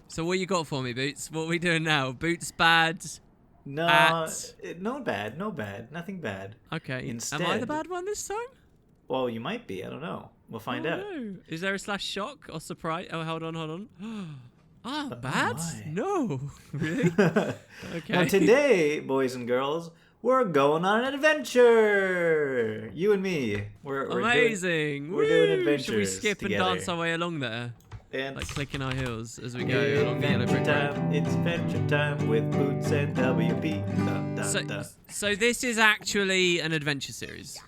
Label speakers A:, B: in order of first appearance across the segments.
A: So what you got for me, Boots? What are we doing now? Boots bad.
B: No,
A: At.
B: no bad, no bad, nothing bad.
A: Okay.
B: Instead,
A: Am I the bad one this time?
B: well, you might be. I don't know. We'll find
A: Oh
B: out.
A: no. Is there a slash shock or surprise? Oh, hold on. Ah,
B: Oh
A: bad?
B: my.
A: No. Really?
B: Now
A: Okay.
B: today, boys and girls, we're going on an adventure. You and me. We're
A: Amazing.
B: we're doing
A: Woo!
B: adventures
A: Should we skip
B: together.
A: and dance our way along there?
B: And
A: Like clicking our heels as we go along the yellow
B: adventure
A: brick road.
B: time. It's adventure time with Boots and WP. Dun, dun, dun.
A: So this is actually an adventure series.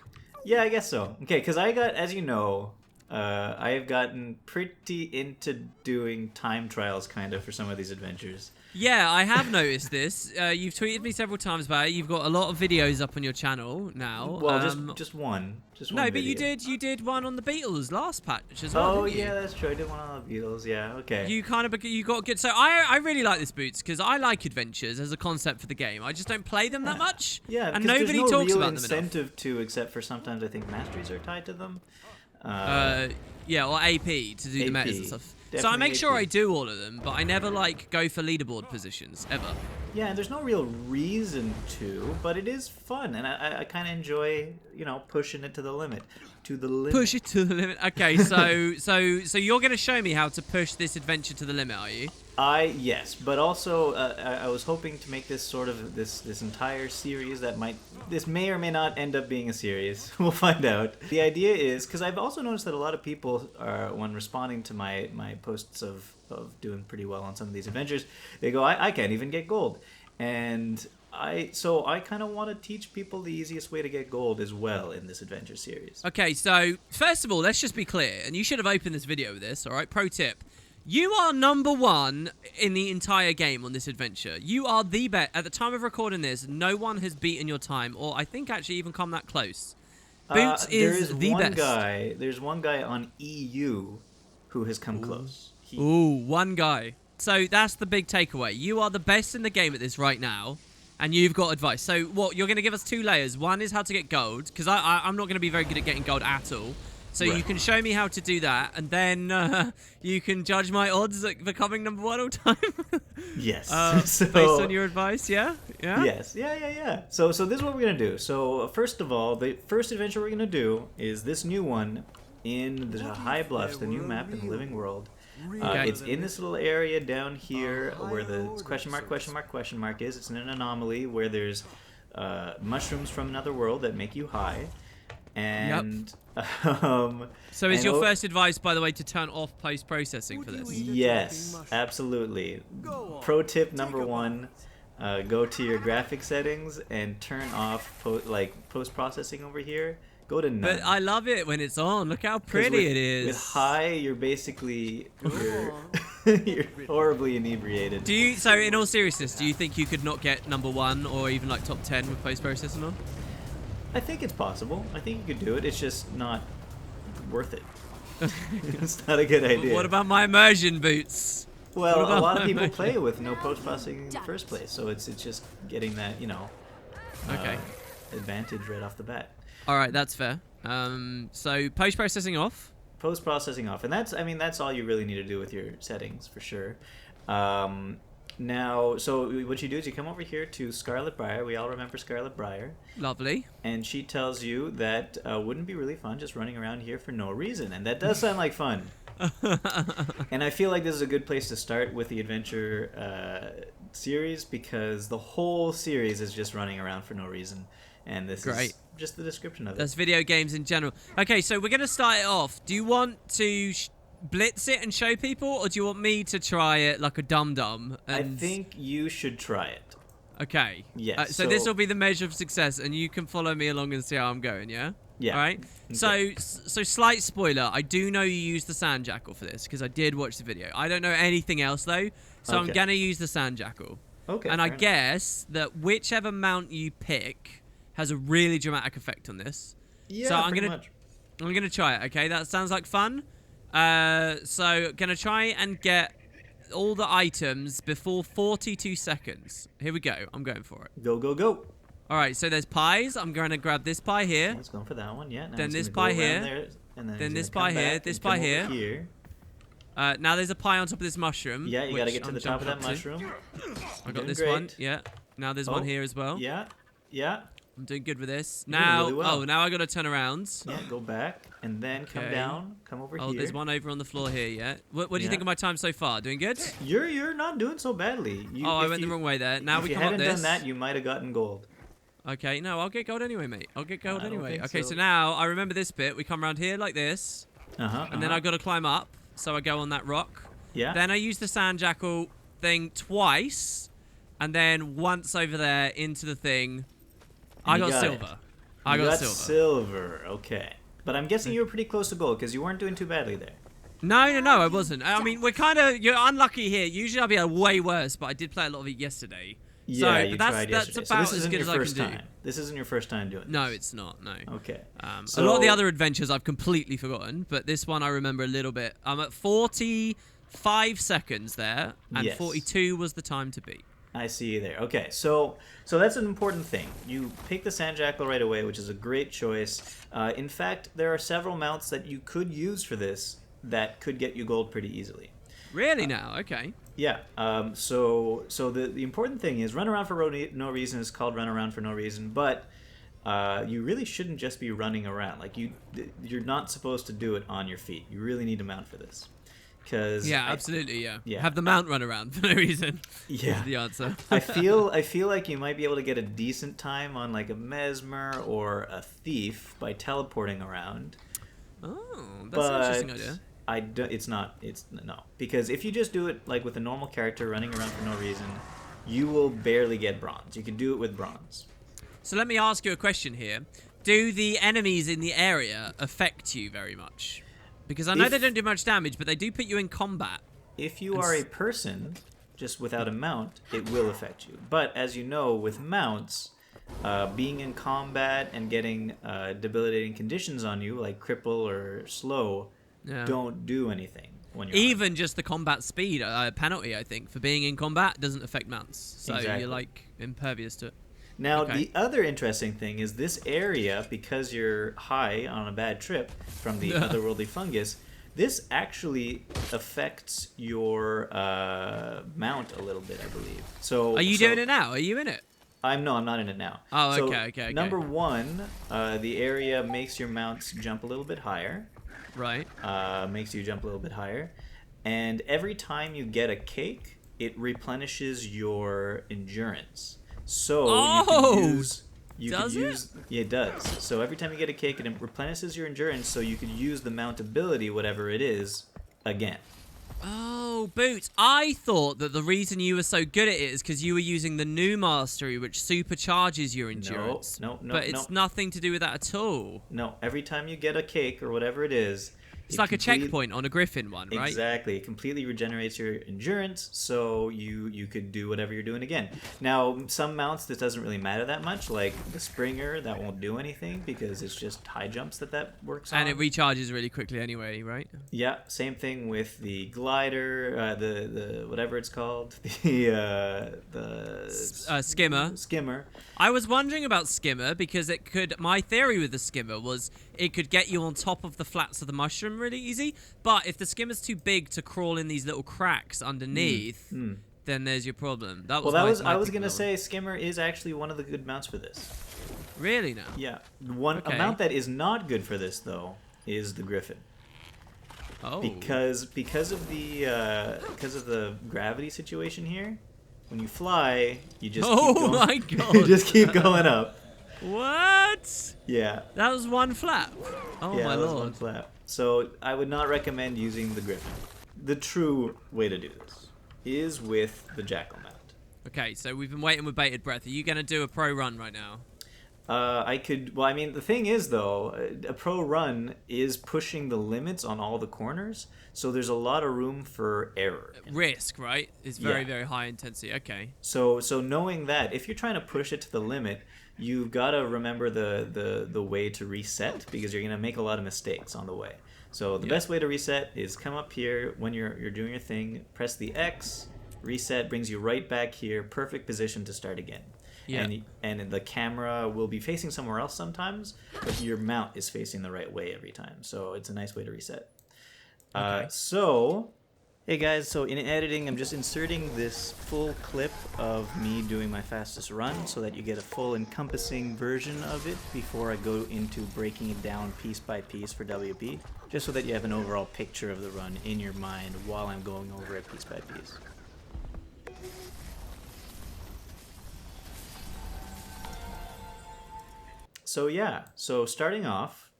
B: Yeah, I guess so. Okay, because I got, as you know, I have gotten pretty into doing time trials, kind of, for some of these adventures.
A: Yeah, I have noticed this. You've tweeted me several times about it. You've got a lot of videos up on your channel now.
B: Well, just one. Just one
A: No, but
B: video.
A: you did one on the Beatles last patch as well.
B: Oh,
A: didn't you?
B: yeah, that's true. I did one on the Beatles. Yeah, okay.
A: You got good. So I really like this, Boots, because I like adventures as a concept for the game. I just don't play them that much.
B: Yeah,
A: and
B: because
A: nobody
B: there's no
A: talks
B: real
A: about them enough.
B: incentive to, except for sometimes I think masteries are tied to them.
A: Yeah, or AP to do the
B: AP.
A: metas and stuff. So I
B: Definitely
A: make sure
B: AP.
A: I do all of them, but I never like go for leaderboard positions ever.
B: Yeah, and there's no real reason to, but it is fun, and I kind of enjoy, pushing it to the limit. To the limit.
A: Push it to the limit. Okay, so you're gonna show me how to push this adventure to the limit, are you?
B: Yes, but also I was hoping to make this sort of this entire series this may or may not end up being a series. We'll find out. The idea is, because I've also noticed that a lot of people are, when responding to my posts of doing pretty well on some of these adventures, they go, I can't even get gold, and I kind of want to teach people the easiest way to get gold as well in this adventure series.
A: Okay, so first of all, let's just be clear, and you should have opened this video with this. All right, pro tip. You are number one in the entire game on this adventure. You are the best. At the time of recording this, no one has beaten your time, or I think actually even come that close. Boots is the best.
B: There's one guy on EU who has come close.
A: One guy. So that's the big takeaway. You are the best in the game at this right now, and you've got advice. So what, you're going to give us two layers. One is how to get gold, because I'm not going to be very good at getting gold at all. So
B: right.
A: You can show me how to do that, and then you can judge my odds at becoming number one all time.
B: Yes.
A: Based on your advice, yeah? Yeah?
B: Yes. Yeah. So this is what we're going to do. So first of all, the first adventure we're going to do is this new one in the High Bluffs, the new map in the Living World. It's in this little area down here where the question mark is. It's in an anomaly where there's mushrooms from another world that make you high. And
A: so is your first advice, by the way, to turn off post-processing for this?
B: Yes, absolutely. Pro tip number one, go to your graphic settings and turn off post-processing over here. Go to none.
A: But I love it when it's on. Look how pretty it is.
B: With high, you're basically you're horribly inebriated.
A: So in all seriousness, do you think you could not get number one or even like top 10 with post-processing on?
B: I think it's possible. I think you could do it. It's just not worth it. It's not a good idea.
A: What about my immersion boots?
B: Well, a lot of people play with no post-processing in the first place, so it's just getting that, advantage right off the bat.
A: All right, that's fair. So post-processing off.
B: Post-processing off, and that's all you really need to do with your settings for sure. Now, so what you do is you come over here to Scarlet Briar. We all remember Scarlet Briar.
A: Lovely.
B: And she tells you that wouldn't be really fun just running around here for no reason, and that does sound like fun. And I feel like this is a good place to start with the adventure series, because the whole series is just running around for no reason, and this is just the description of it.
A: That's video games in general. Okay, so we're going to start it off. Do you want to blitz it and show people, or do you want me to try it like a dum-dum?
B: I think you should try it.
A: Okay.
B: Yes.
A: So this will be the measure of success, and you can follow me along and see how I'm going, yeah?
B: Yeah.
A: All right? Okay. So slight spoiler, I do know you use the sand jackal for this, because I did watch the video. I don't know anything else, though, so I'm going to use the sand jackal.
B: Okay.
A: And I guess that whichever mount you pick has a really dramatic effect on this.
B: Yeah,
A: so I'm gonna try it, okay? That sounds like fun. So gonna try and get all the items before 42 seconds. Here we go. I'm going for it.
B: Go, go, go.
A: All right, so there's pies. I'm going to grab this pie here.
B: Let's go for that one, yeah. Now
A: then
B: he's
A: this
B: gonna
A: pie
B: go
A: here.
B: there, and
A: then this pie here. This pie here. Now there's a pie on top of this mushroom.
B: Yeah, you got to get to
A: I'm
B: the top of that
A: jumping up to.
B: mushroom.
A: I got
B: Doing
A: this
B: great.
A: one. Yeah. Now there's one here as well.
B: Yeah, yeah.
A: I'm doing good with this.
B: You're doing
A: Now,
B: really well.
A: now I got to turn around.
B: Yeah, go back and then come
A: Okay.
B: down. Come over here.
A: Oh, there's one over on the floor here. Yeah. What do you
B: Yeah.
A: think of my time so far? Doing good?
B: You're not doing so badly.
A: I went the wrong way there. Now
B: if
A: we
B: you
A: come up
B: hadn't
A: this.
B: done that, you might have gotten gold.
A: Okay, no, I'll get gold anyway, mate. I'll get gold
B: I don't
A: anyway.
B: think
A: Okay,
B: so.
A: so now I remember this bit. We come around here like this, and then I got to climb up. So I go on that rock.
B: Yeah.
A: Then I use the sand jackal thing twice, and then once over there into the thing. I
B: you
A: got
B: got
A: silver.
B: it.
A: I
B: You
A: got
B: got
A: silver.
B: silver. Okay. But I'm guessing you were pretty close to gold because you weren't doing too badly there.
A: No, I wasn't. I mean, you're unlucky here. Usually I'll be way worse, but I did play a lot of it yesterday.
B: Yeah,
A: so,
B: you
A: but
B: tried
A: that's
B: yesterday.
A: about
B: So this
A: as
B: isn't
A: good
B: your
A: as I
B: first
A: can
B: time.
A: do.
B: This isn't your first time doing this.
A: No, it's not. No.
B: Okay.
A: A lot of
B: So-
A: the other adventures I've completely forgotten, but this one I remember a little bit. I'm at 45 seconds there, and
B: Yes.
A: 42 was the time to beat.
B: I see you there. Okay, so that's an important thing. You pick the Sand Jackal right away, which is a great choice. In fact, there are several mounts that you could use for this that could get you gold pretty easily.
A: Really now? Okay.
B: Yeah. So the important thing is run around for no reason is called run around for no reason, but you really shouldn't just be running around. Like you're not supposed to do it on your feet. You really need a mount for this.
A: Yeah, absolutely. Yeah.
B: Yeah.
A: Have the mount run around for no reason.
B: Yeah.
A: Is the answer.
B: I feel like you might be able to get a decent time on like a mesmer or a thief by teleporting around.
A: Oh, that's an interesting idea.
B: No, because if you just do it like with a normal character running around for no reason, you will barely get bronze. You can do it with bronze.
A: So let me ask you a question here. Do the enemies in the area affect you very much? Because I know they don't do much damage, but they do put you in combat.
B: If you are a person just without a mount, it will affect you. But as you know, with mounts, being in combat and getting debilitating conditions on you, like cripple or slow, don't do anything when you're
A: even just the combat speed penalty, I think, for being in combat doesn't affect mounts. So
B: Exactly.
A: you're like impervious to it.
B: Now,
A: Okay.
B: the other interesting thing is this area, because you're high on a bad trip from the otherworldly fungus, this actually affects your mount a little bit, I believe. So,
A: Are you doing it now? Are you in it?
B: I'm not in it now.
A: Oh,
B: So,
A: okay.
B: Number one, the area makes your mounts jump a little bit higher.
A: Right.
B: Makes you jump a little bit higher. And every time you get a cake, it replenishes your endurance. So it does. So every time you get a cake, it replenishes your endurance, so you could use the mount ability, whatever it is, again.
A: Oh, Boots. I thought that the reason you were so good at it is because you were using the new mastery, which supercharges your endurance.
B: No.
A: But it's nothing to do with that at all.
B: No, every time you get a cake or whatever it is,
A: It's like a checkpoint on a griffin one, right?
B: Exactly. It completely regenerates your endurance, so you could do whatever you're doing again. Now, some mounts, this doesn't really matter that much. Like the Springer, that won't do anything because it's just high jumps that works on.
A: And it recharges really quickly anyway, right?
B: Yeah, same thing with the glider, the whatever it's called, the
A: Skimmer.
B: Skimmer.
A: I was wondering about Skimmer because my theory with the Skimmer was it could get you on top of the flats of the mushroom really easy, but if the Skimmer's too big to crawl in these little cracks underneath, then there's your problem.
B: I was gonna say Skimmer is actually one of the good mounts for this.
A: Really now?
B: Yeah, a mount that is not good for this though is the Griffin.
A: Oh.
B: Because of the gravity situation here, when you fly, you just keep going.
A: my god!
B: You just keep going up.
A: What?
B: Yeah.
A: That was one flap. Oh
B: Yeah,
A: my
B: that was
A: lord.
B: one flap. So I would not recommend using the Griffin. The true way to do this is with the Jackal mount.
A: Okay, so we've been waiting with bated breath. Are you gonna do a pro run right now?
B: I could. Well, I mean, the thing is, though, a pro run is pushing the limits on all the corners, so there's a lot of room for error.
A: Risk, right? It's very,
B: Yeah.
A: very high intensity. Okay.
B: So knowing that, if you're trying to push it to the limit, you've got to remember the way to reset because you're gonna make a lot of mistakes on the way. So the best way to reset is come up here when you're doing your thing, press the X, reset brings you right back here, perfect position to start again.
A: Yeah.
B: And the camera will be facing somewhere else sometimes, but your mount is facing the right way every time. So it's a nice way to reset.
A: Okay.
B: So Hey guys, so in editing, I'm just inserting this full clip of me doing my fastest run so that you get a full encompassing version of it before I go into breaking it down piece by piece for WP, just so that you have an overall picture of the run in your mind while I'm going over it piece by piece. So yeah, so starting off,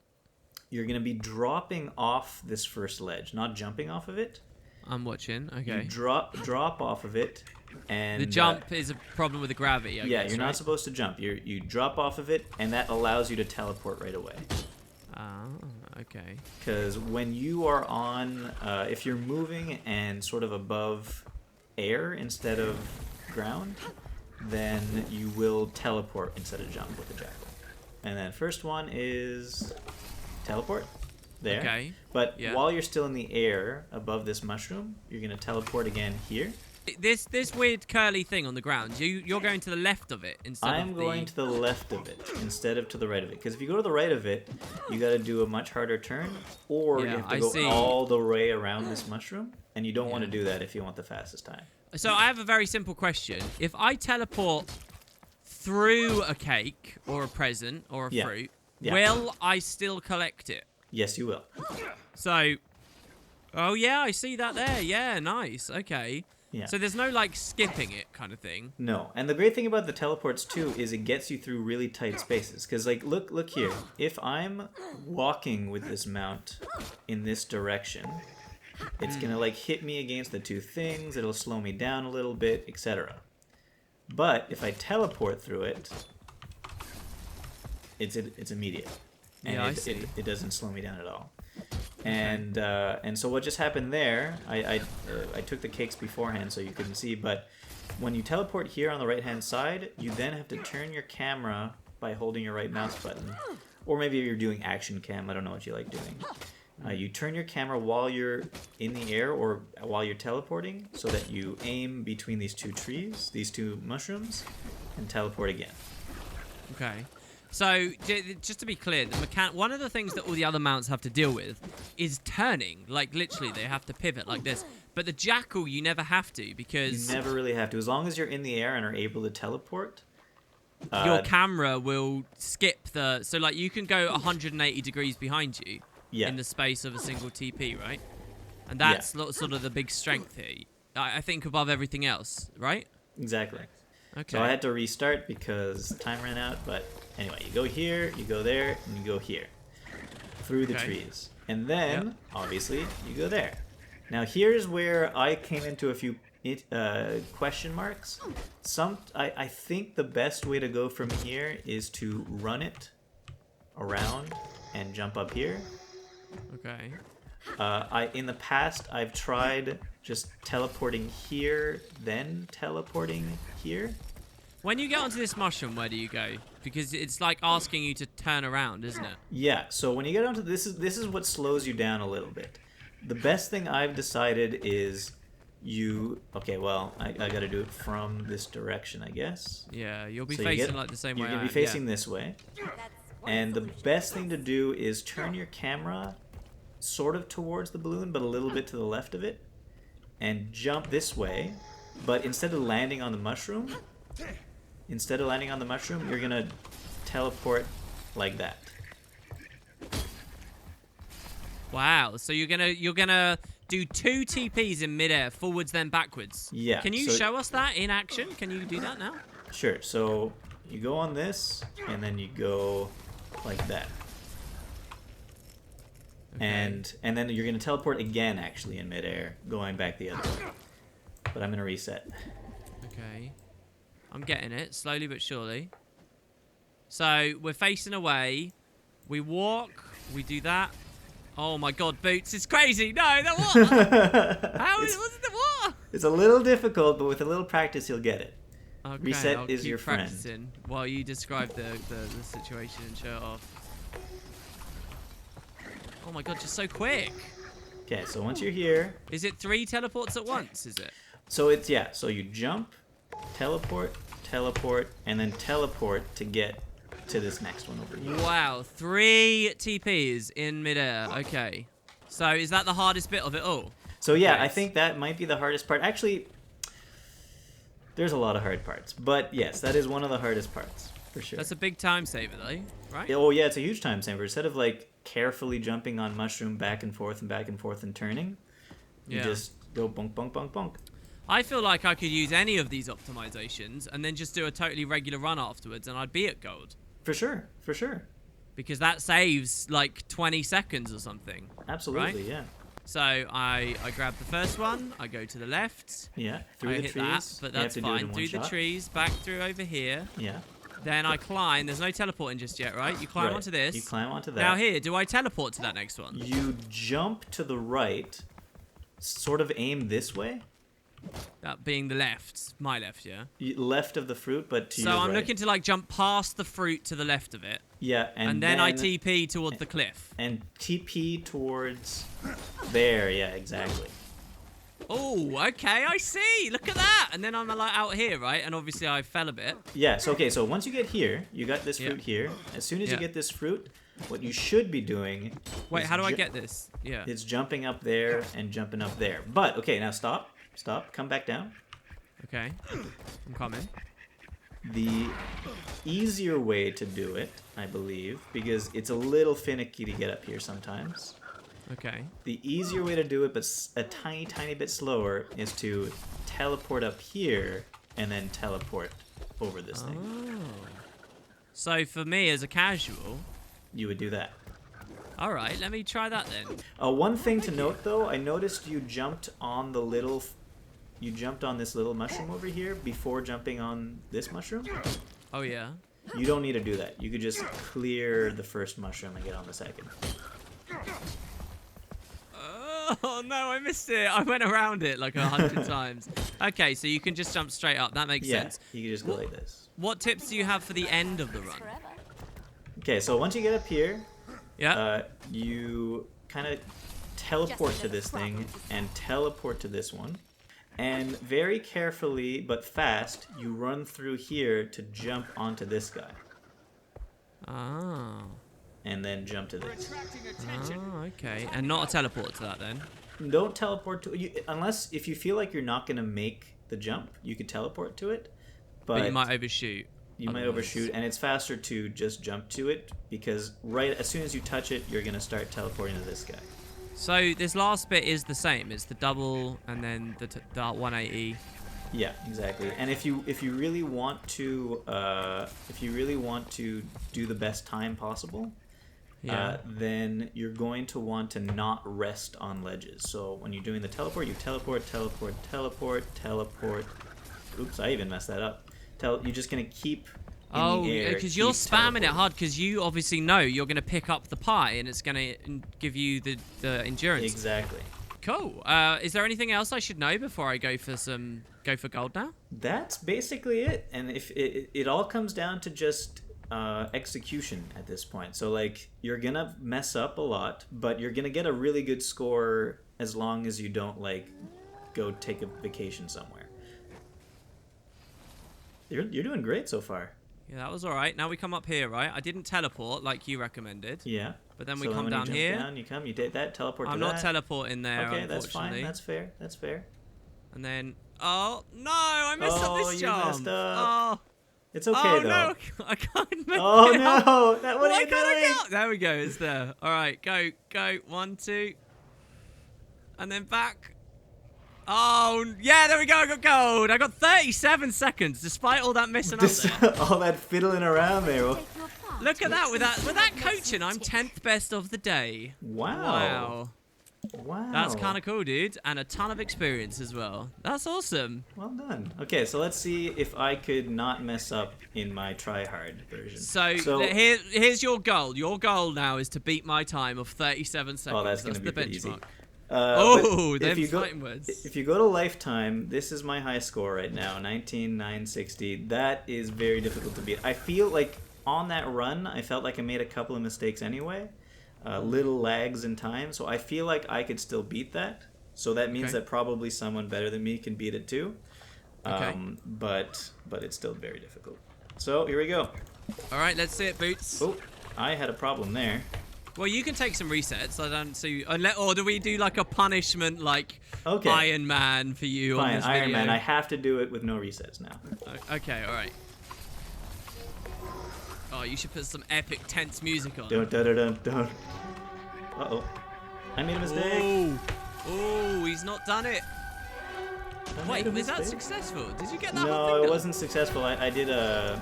B: you're going to be dropping off this first ledge, not jumping off of it.
A: I'm watching. Okay.
B: You drop off of it, and
A: The jump is a problem with the gravity, I
B: yeah,
A: guess,
B: you're
A: right?
B: not supposed to jump. You drop off of it, and that allows you to teleport right away.
A: Ah, okay.
B: Because when you are on, if you're moving and sort of above air instead of ground, then you will teleport instead of jump with the jackal. And then first one is teleport. There.
A: Okay.
B: But
A: Yeah.
B: while you're still in the air above this mushroom, you're going to teleport again here.
A: This weird curly thing on the ground, you're going to the left of it instead of
B: I'm going to the left of it instead of to the right of it. Because if you go to the right of it, you got to do a much harder turn, or you
A: Yeah,
B: have to
A: I
B: go
A: see.
B: all the way around this mushroom, and you don't want to
A: Yeah.
B: do that if you want the fastest time.
A: So I have a very simple question. If I teleport through a cake or a present or a
B: Yeah.
A: fruit,
B: Yeah.
A: will I still collect it?
B: Yes, you will.
A: So, oh yeah, I see that there. Yeah, nice. Okay.
B: Yeah.
A: So there's no like skipping it kind of thing.
B: No, and the great thing about the teleports too is it gets you through really tight spaces. Because like, look here. If I'm walking with this mount in this direction, it's gonna like hit me against the two things. It'll slow me down a little bit, etc. But if I teleport through it, it's immediate, and
A: Yeah, I see.
B: it doesn't slow me down at all. And so what just happened there? I took the cakes beforehand so you couldn't see, but when you teleport here on the right hand side, you then have to turn your camera by holding your right mouse button, or maybe you're doing action cam. I don't know what you like doing. You turn your camera while you're in the air or while you're teleporting, so that you aim between these two trees, these two mushrooms, and teleport again.
A: Okay. So, just to be clear, one of the things that all the other mounts have to deal with is turning. Like, literally, they have to pivot like this. But the jackal, you never have to, because
B: You never really have to, as long as you're in the air and are able to teleport.
A: your camera will skip the... So, like, you can go 180 degrees behind you
B: Yeah.
A: in the space of a single TP, right? And that's sort of the big strength here. I think above everything else, right?
B: Exactly.
A: Okay.
B: So I had to restart because time ran out, but anyway, you go here, you go there, and you go here. Through the
A: Okay.
B: trees. And then, obviously, you go there. Now here's where I came into a few question marks. I think the best way to go from here is to run it around and jump up here.
A: Okay.
B: In the past, I've tried just teleporting here, then teleporting here.
A: When you get onto this mushroom, where do you go? Because it's like asking you to turn around, isn't it?
B: Yeah, so when you get onto this is what slows you down a little bit. The best thing I've decided is okay, well, I gotta do it from this direction, I guess.
A: Yeah, you'll be
B: So
A: facing like the same way
B: You're
A: I
B: gonna
A: am.
B: be facing this way. And the best thing to do is turn your camera sort of towards the balloon, but a little bit to the left of it, and jump this way. But instead of landing on the mushroom, you're gonna teleport like that.
A: Wow. So you're gonna do 2 TPs in midair, forwards then backwards.
B: Yeah,
A: Can you
B: so-
A: show us that in action? Can you do that now?
B: Sure. So you go on this, and then you go like that.
A: Okay.
B: And then you're gonna teleport again, actually, in midair, going back the other way. But I'm gonna reset.
A: Okay. I'm getting it, slowly but surely. So, we're facing away. We walk. We do that. Oh my god, Boots, it's crazy! No, that what? How
B: It's-
A: was it what?
B: It's a little difficult, but with a little practice, you'll get it.
A: Okay,
B: Reset
A: I'll
B: is
A: keep
B: your friend.
A: practicing while you describe the situation and show it off. Oh my god, just so quick.
B: Okay, so once you're here,
A: Is it 3 teleports at once, is it?
B: so so you jump, teleport, and then teleport to get to this next one over here.
A: Wow, 3 TPs in midair. Okay. So is that the hardest bit of it all?
B: So yeah, I
A: Nice.
B: think that might be the hardest part. Actually, there's a lot of hard parts, but yes, that is one of the hardest parts for sure.
A: That's a big time saver, though, right?
B: Oh yeah, it's a huge time saver. Instead of like carefully jumping on mushroom back and forth and back and forth and turning, you just go bonk, bonk, bonk, bonk.
A: I feel like I could use any of these optimizations and then just do a totally regular run afterwards, and I'd be at gold.
B: For sure, for sure.
A: Because that saves like 20 seconds or something.
B: Absolutely,
A: right?
B: yeah.
A: So I grab the first one, I go to the left.
B: Yeah, through
A: I
B: the
A: hit
B: trees.
A: that, but
B: You have
A: that's
B: to do it in
A: fine.
B: one
A: Through the
B: shot.
A: trees, back through over here.
B: Yeah.
A: Then I climb. There's no teleporting just yet, right? You climb
B: Right.
A: onto this.
B: You climb onto that.
A: Now here, do I teleport to that next one?
B: You jump to the right, sort of aim this way.
A: That being the left. My left, yeah?
B: Left of the fruit, but to
A: So
B: your
A: I'm
B: right.
A: looking to like jump past the fruit to the left of it.
B: Yeah,
A: And then I TP towards the cliff.
B: And TP towards there, yeah, exactly.
A: Oh, okay, I see. Look at that. And then I'm like out here, right? And obviously I fell a bit.
B: Yeah, so okay, so once you get here, you got this
A: Yeah.
B: fruit here. As soon as you
A: Yeah.
B: get this fruit, what you should be doing
A: Wait,
B: is
A: how do I get this? Yeah.
B: It's jumping up there and jumping up there. But okay, now stop. Stop. Come back down.
A: Okay. I'm coming.
B: The easier way to do it, I believe, because it's a little finicky to get up here sometimes.
A: Okay.
B: The easier way to do it, but a tiny, tiny bit slower, is to teleport up here and then teleport over this thing.
A: Oh. So for me as a casual,
B: You would do that.
A: all right, let me try that then.
B: One thing to note, though, I noticed you jumped on the little... You jumped on this little mushroom over here before jumping on this mushroom.
A: Oh yeah.
B: You don't need to do that. You could just clear the first mushroom and get on the second.
A: Oh no, I missed it. I went around it like 100 times. Okay, so you can just jump straight up. That makes
B: Yeah,
A: sense.
B: you could just go like this.
A: What tips do you have for the end of the run?
B: Okay, so once you get up here,
A: Yeah.
B: you kind of teleport to this thing and teleport to this one. And very carefully but fast, you run through here to jump onto this guy.
A: Oh.
B: And then jump to this.
A: Oh, okay. And not a teleport to that then?
B: Don't teleport to you unless if you feel like you're not gonna make the jump, you could teleport to it.
A: But you might overshoot.
B: You might overshoot, and it's faster to just jump to it because right as soon as you touch it, you're gonna start teleporting to this guy.
A: So this last bit is the same. It's the double and then the 180.
B: Yeah, exactly. And if you really want to do the best time possible,
A: Yeah.
B: then you're going to want to not rest on ledges. So when you're doing the teleport, you teleport, teleport, teleport, teleport. Oops, I even messed that up. You're just gonna keep in the air.
A: Because you're
B: keep
A: spamming it
B: teleporting.
A: hard because you obviously know you're going to pick up the pie and it's going to give you the endurance.
B: Exactly.
A: Cool. Is there anything else I should know before I go for gold now?
B: That's basically it. And if it all comes down to just execution at this point. So like you're gonna mess up a lot, but you're gonna get a really good score as long as you don't like go take a vacation somewhere. You're doing great so far.
A: Yeah, that was all right. Now we come up here, right? I didn't teleport like you recommended.
B: Yeah.
A: But then
B: So
A: we come
B: when
A: down
B: you
A: here.
B: jump down, you come, you take that, teleport
A: I'm
B: to
A: not
B: that.
A: teleporting there,
B: Okay, that's
A: unfortunately.
B: fine. That's fair. That's fair.
A: And then, oh no, I messed up
B: Oh,
A: this
B: you
A: jump.
B: messed up.
A: Oh,
B: It's okay
A: oh
B: though.
A: no, I can't make
B: Oh
A: it up.
B: no! What are
A: Why
B: you
A: can't I
B: doing?
A: get up? There we go. It's there. All right, go, 1, 2, and then back. Oh yeah, there we go. I got gold. I got 37 seconds, despite all that messing up there.
B: All that fiddling around there.
A: Look at that. With that coaching, I'm 10th best of the day.
B: Wow.
A: Wow.
B: Wow.
A: That's kind of cool, dude, and a ton of experience as well. That's awesome.
B: Well done. Okay, so let's see if I could not mess up in my try-hard version.
A: So here's your goal. Your goal now is to beat my time of 37 seconds.
B: Oh, that's gonna be
A: the
B: pretty easy.
A: benchmark.
B: But
A: them
B: if you go,
A: fighting words.
B: if you go to lifetime, this is my high score right now, 19,960. That is very difficult to beat. I feel like on that run, I felt like I made a couple of mistakes anyway, little lags in time. So I feel like I could still beat that. So that means
A: Okay.
B: that probably someone better than me can beat it too.
A: Okay.
B: But it's still very difficult. So here we go.
A: All right, let's see it, Boots.
B: Oh, I had a problem there.
A: Well, you can take some resets. I don't see. Or do we do like a punishment, like Iron Man for you?
B: Fine,
A: on this
B: Iron
A: video?
B: Man. I have to do it with no resets now.
A: Okay, all right. Oh, you should put some epic tense music on.
B: Dun, dun, dun, dun, dun. Uh-oh. I made a mistake.
A: Oh, he's not done it. Wait, is that successful? Did you get that?
B: No, it wasn't successful. I did a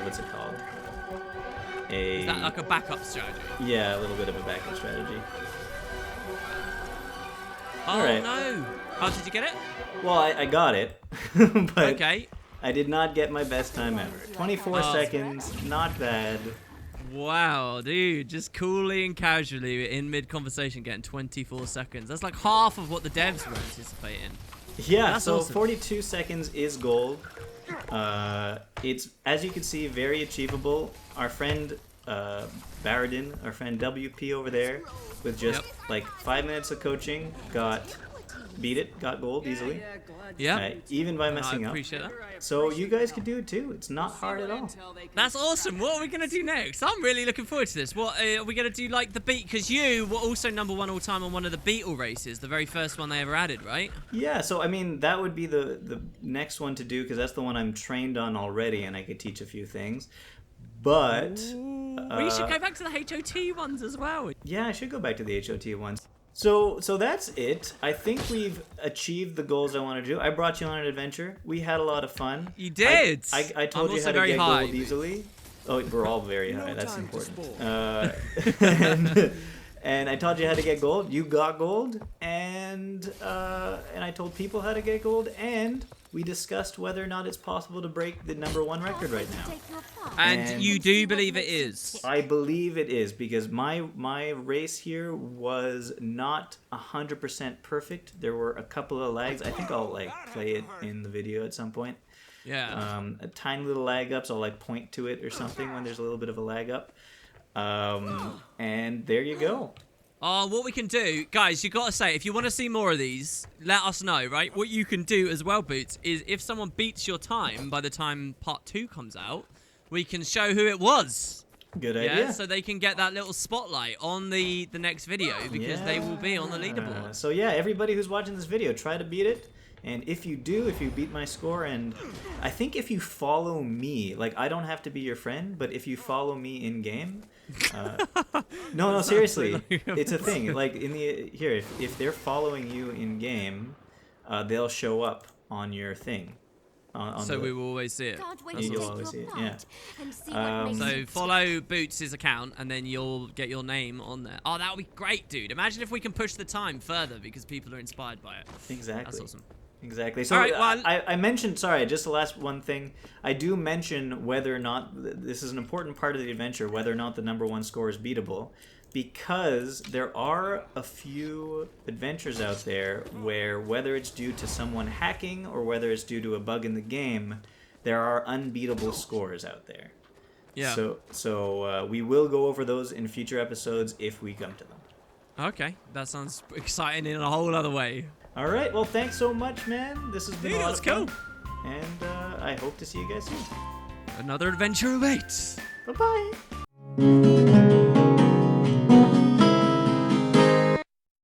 B: what's it called?
A: Is that like a backup strategy?
B: Yeah, a little bit of a backup strategy.
A: Oh
B: right.
A: no! How did you get it?
B: Well, I got it, but
A: okay.
B: I did not get my best time ever. 24 seconds, not bad.
A: Wow, dude, just coolly and casually in mid-conversation getting 24 seconds. That's like half of what the devs were anticipating.
B: Yeah,
A: that's
B: so
A: awesome.
B: 42 seconds is gold. It's, as you can see, very achievable. Our friend Baradin, our friend WP over there, with just like 5 minutes of coaching, got gold easily.
A: Yeah.
B: Even by messing
A: I
B: up.
A: appreciate that.
B: So you guys can do it too. It's not hard at all.
A: That's awesome. What are we going to do next? I'm really looking forward to this. What are we going to do, like the beat? Because you were also #1 all time on one of the Beetle races, the very first one they ever added, right?
B: Yeah, so I mean, that would be the next one to do because that's the one I'm trained on already and I could teach a few things. But
A: we should go back to the HOT ones as well.
B: Yeah, I should go back to the HOT ones. So that's it. I think we've achieved the goals I want to do. I brought you on an adventure. We had a lot of fun.
A: You did.
B: I told you how to get gold easily. Oh, we're all very high. That's important. And I taught you how to get gold. You got gold, and I told people how to get gold, and we discussed whether or not it's possible to break the #1 record right now.
A: And you do believe it is?
B: I believe it is because my race here was not 100% perfect. There were a couple of lags. I think I'll like play it in the video at some point.
A: Yeah.
B: A tiny little lag ups. I'll like point to it or something when there's a little bit of a lag up. And there you go.
A: Oh, what we can do, guys, you got to say, if you want to see more of these, let us know, right? What you can do as well, Boots, is if someone beats your time by the time part 2 comes out, we can show who it was.
B: Good idea.
A: So they can get that little spotlight on the next video because they will be on the leaderboard.
B: So yeah, everybody who's watching this video, try to beat it. And if you do, if you beat my score, and I think if you follow me, like I don't have to be your friend, but if you follow me in game, no, seriously, it's a thing. Like if they're following you in game, they'll show up on your thing.
A: So we will always see it.
B: You'll always see it. Yeah.
A: So follow Boots' account, and then you'll get your name on there. Oh, that would be great, dude. Imagine if we can push the time further because people are inspired by it.
B: Exactly.
A: That's awesome.
B: Exactly. So I mentioned, sorry, just the last one thing. I do mention whether or not, this is an important part of the adventure, whether or not the #1 score is beatable. Because there are a few adventures out there where, whether it's due to someone hacking or whether it's due to a bug in the game, there are unbeatable scores out there.
A: Yeah.
B: So we will go over those in future episodes if we come to them.
A: Okay, that sounds exciting in a whole other way.
B: All right, well, thanks so much, man. This has been a lot of fun.
A: Cool.
B: And I hope to see you guys soon.
A: Another adventure awaits.
B: Bye-bye.